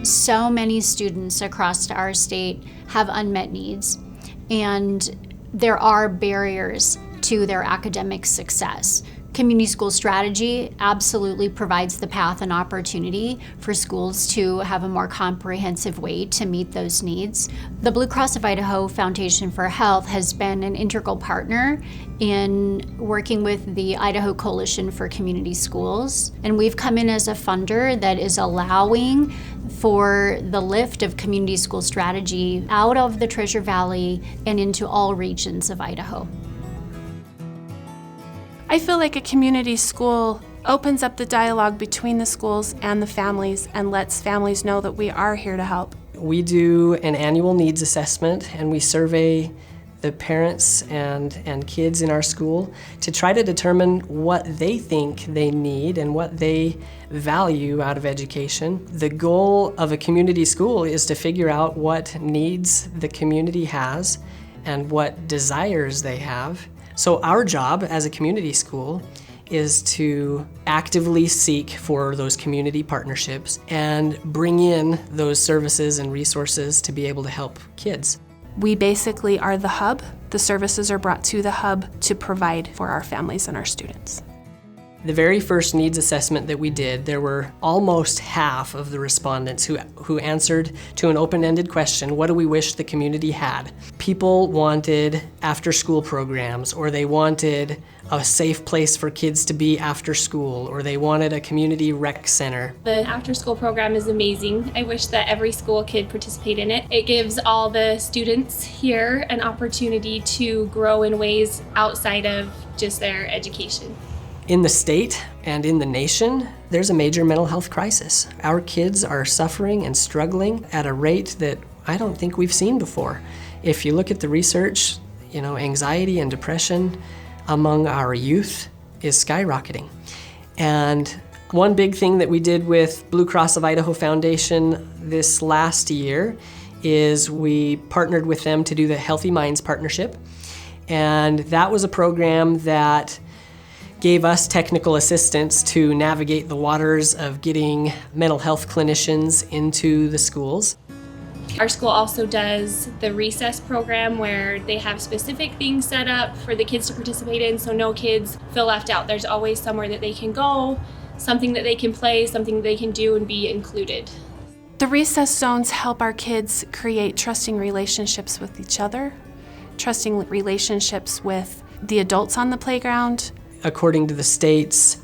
So many students across our state have unmet needs, and there are barriers to their academic success. Community school strategy absolutely provides the path and opportunity for schools to have a more comprehensive way to meet those needs. The Blue Cross of Idaho Foundation for Health has been an integral partner in working with the Idaho Coalition for Community Schools, and we've come in as a funder that is allowing for the lift of community school strategy out of the Treasure Valley and into all regions of Idaho. I feel like a community school opens up the dialogue between the schools and the families and lets families know that we are here to help. We do an annual needs assessment, and we survey the parents and kids in our school to try to determine what they think they need and what they value out of education. The goal of a community school is to figure out what needs the community has and what desires they have. So our job as a community school is to actively seek for those community partnerships and bring in those services and resources to be able to help kids. We basically are the hub. The services are brought to the hub to provide for our families and our students. The very first needs assessment that we did, there were almost half of the respondents who answered to an open-ended question, what do we wish the community had? People wanted after-school programs, or they wanted a safe place for kids to be after school, or they wanted a community rec center. The after-school program is amazing. I wish that every school could participate in it. It gives all the students here an opportunity to grow in ways outside of just their education. In the state and in the nation, there's a major mental health crisis. Our kids are suffering and struggling at a rate that I don't think we've seen before. If you look at the research, anxiety and depression among our youth is skyrocketing. And one big thing that we did with Blue Cross of Idaho Foundation this last year is we partnered with them to do the Healthy Minds Partnership. And that was a program that gave us technical assistance to navigate the waters of getting mental health clinicians into the schools. Our school also does the recess program where they have specific things set up for the kids to participate in so no kids feel left out. There's always somewhere that they can go, something that they can play, something they can do and be included. The recess zones help our kids create trusting relationships with each other, trusting relationships with the adults on the playground. According to the state's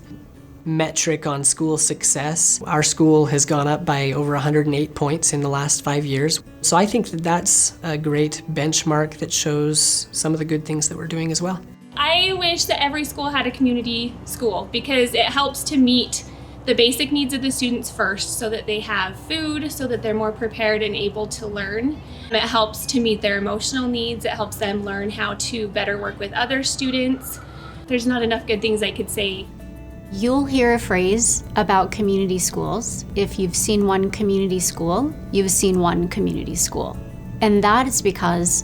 metric on school success, our school has gone up by over 108 points in the last 5 years. So I think that that's a great benchmark that shows some of the good things that we're doing as well. I wish that every school had a community school because it helps to meet the basic needs of the students first so that they have food, so that they're more prepared and able to learn. It helps to meet their emotional needs. It helps them learn how to better work with other students. There's not enough good things I could say. You'll hear a phrase about community schools. If you've seen one community school, you've seen one community school. And that is because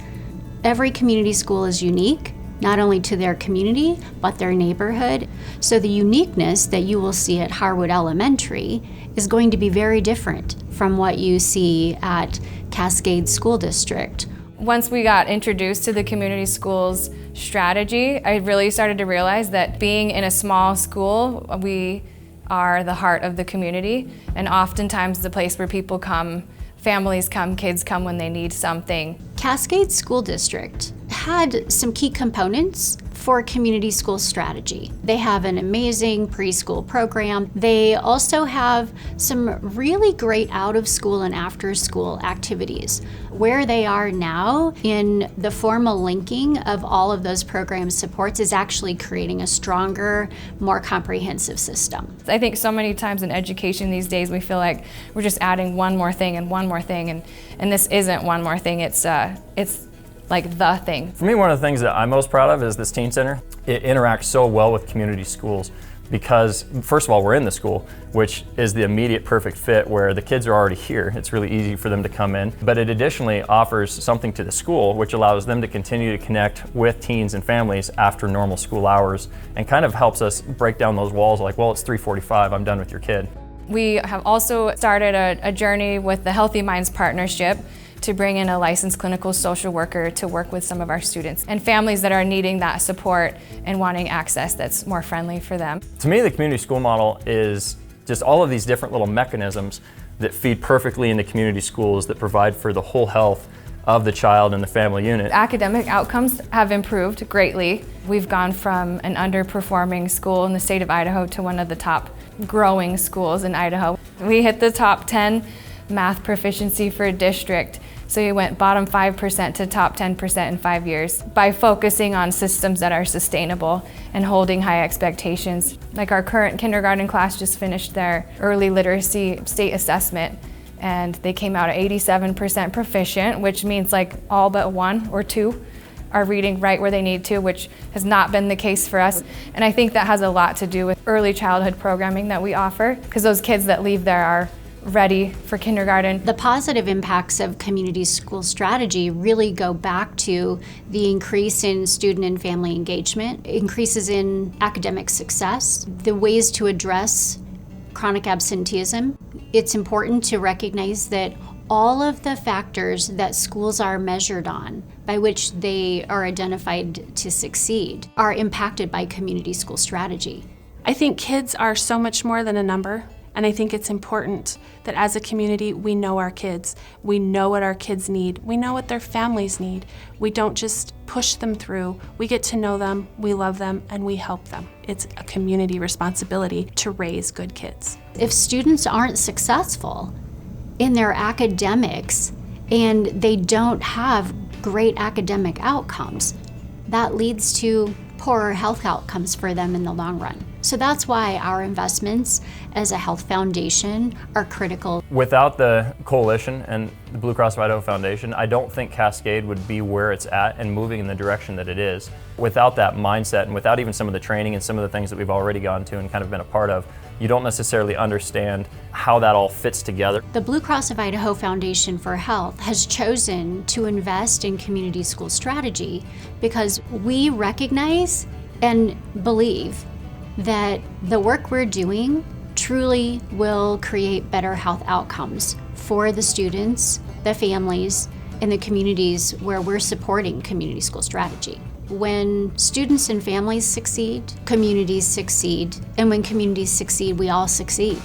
every community school is unique, not only to their community, but their neighborhood. So the uniqueness that you will see at Harwood Elementary is going to be very different from what you see at Cascade School District. Once we got introduced to the community schools strategy, I really started to realize that being in a small school, we are the heart of the community, and oftentimes the place where people come, families come, kids come when they need something. Cascade School District had some key components for community school strategy. They have an amazing preschool program. They also have some really great out-of-school and after-school activities. Where they are now in the formal linking of all of those program supports is actually creating a stronger, more comprehensive system. I think so many times in education these days we feel like we're just adding one more thing and one more thing, and this isn't one more thing, it's like the thing. For me, one of the things that I'm most proud of is this teen center. It interacts so well with community schools because, first of all, we're in the school, which is the immediate perfect fit where the kids are already here. It's really easy for them to come in. But it additionally offers something to the school, which allows them to continue to connect with teens and families after normal school hours and kind of helps us break down those walls like, well, it's 3:45, I'm done with your kid. We have also started a journey with the Healthy Minds Partnership to bring in a licensed clinical social worker to work with some of our students and families that are needing that support and wanting access that's more friendly for them. To me, the community school model is just all of these different little mechanisms that feed perfectly into community schools that provide for the whole health of the child and the family unit. Academic outcomes have improved greatly. We've gone from an underperforming school in the state of Idaho to one of the top growing schools in Idaho. We hit the top 10 math proficiency for a district. So we went bottom 5% to top 10% in 5 years by focusing on systems that are sustainable and holding high expectations. Like our current kindergarten class just finished their early literacy state assessment, and they came out at 87% proficient, which means like all but 1 or 2 are reading right where they need to, which has not been the case for us. And I think that has a lot to do with early childhood programming that we offer, because those kids that leave there are ready for kindergarten. The positive impacts of community school strategy really go back to the increase in student and family engagement, increases in academic success, the ways to address chronic absenteeism. It's important to recognize that all of the factors that schools are measured on, by which they are identified to succeed, are impacted by community school strategy. I think kids are so much more than a number. And I think it's important that as a community, we know our kids. We know what our kids need. We know what their families need. We don't just push them through. We get to know them, we love them, and we help them. It's a community responsibility to raise good kids. If students aren't successful in their academics and they don't have great academic outcomes, that leads to poorer health outcomes for them in the long run. So that's why our investments as a health foundation are critical. Without the coalition and the Blue Cross of Idaho Foundation, I don't think Cascade would be where it's at and moving in the direction that it is. Without that mindset and without even some of the training and some of the things that we've already gone to and kind of been a part of, you don't necessarily understand how that all fits together. The Blue Cross of Idaho Foundation for Health has chosen to invest in community school strategy because we recognize and believe that the work we're doing truly will create better health outcomes for the students, the families, and the communities where we're supporting community school strategy. When students and families succeed, communities succeed, and when communities succeed, we all succeed.